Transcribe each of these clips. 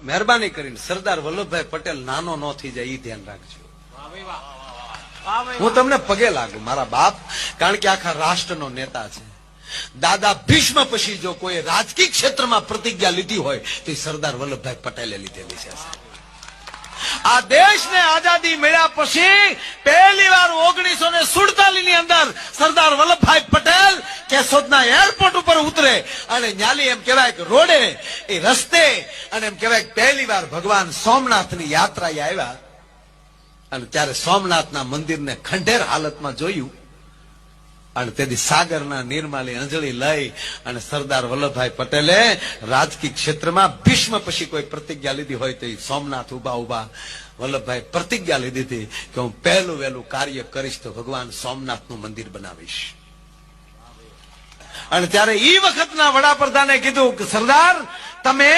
મહેરબાની કરીને સરદાર વલ્લભભાઈ પટેલ નાનો ન થઈ જાય એ ધ્યાન રાખજો. હું તમને પગે લાગુ મારા બાપ, કારણ કે આખા રાષ્ટ્રનો નેતા છે. દાદા ભીષ્મ પછી જો કોઈ રાજકીય ક્ષેત્રમાં પ્રતિજ્ઞા લીધી હોય તો એ સરદાર વલ્લભભાઈ પટેલે લીધેલી છે. આ દેશને આઝાદી મળ્યા પછી પહેલી વાર 1947 ની અંદર સરદાર વલ્લભભાઈ પટેલ કેશોદના એરપોર્ટ ઉપર ઉતરે અને ન્યાલી એમ કહેવાય કે રોડે એ રસ્તે અને એમ કહેવાય પહેલી વાર ભગવાન સોમનાથની યાત્રાએ આવ્યા અને ત્યારે સોમનાથના મંદિરને ખંડેર હાલતમાં જોયું અને તેથી સાગરના નિર્માલી અંજળી લઈ અને સરદાર વલ્લભભાઈ પટેલે રાજકીય ક્ષેત્રમાં ભીષ્મ પછી કોઈ પ્રતિજ્ઞા લીધી હોય તો સોમનાથ ઉભા વલ્લભભાઈ પ્રતિજ્ઞા લીધી હતી કે હું પહેલું વહેલું કાર્ય કરીશ તો ભગવાન સોમનાથનું મંદિર બનાવીશ. અને ત્યારે એ વખતના વડાપ્રધાને કીધું કે સરદાર તમે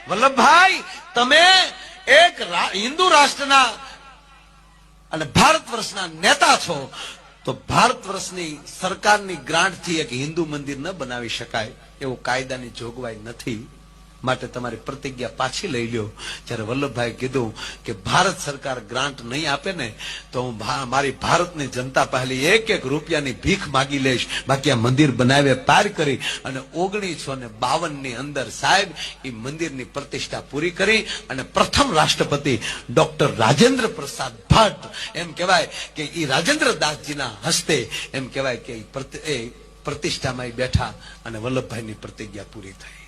વલ્લભભાઈ તમે એક હિન્દુ રાષ્ટ્રના અને ભારત વર્ષના નેતા છો તો ભારત વર્ષની સરકારની ગ્રાન્ટથી એક હિન્દુ મંદિર ન બનાવી શકાય એવું કાયદાની જોગવાઈ નથી, માટે તમારી પ્રતિજ્ઞા પાછી લઈ લ્યો. જ્યારે વલ્લભભાઈ કીધું કે ભારત સરકાર ગ્રાન્ટ નહીં આપે ને તો હું મારી ભારતની જનતા પહેલી એક રૂપિયાની ભીખ માગી લઈશ, બાકી આ મંદિર બનાવે પાર કરી અને 1952 ની અંદર સાહેબ એ મંદિરની પ્રતિષ્ઠા પૂરી કરી અને પ્રથમ રાષ્ટ્રપતિ ડોક્ટર રાજેન્દ્ર પ્રસાદ ભટ્ટ એમ કહેવાય કે એ રાજેન્દ્ર દાસજીના હસ્તે એમ કહેવાય કે એ પ્રતિષ્ઠામાં બેઠા અને વલ્લભભાઈની પ્રતિજ્ઞા પૂરી થઈ.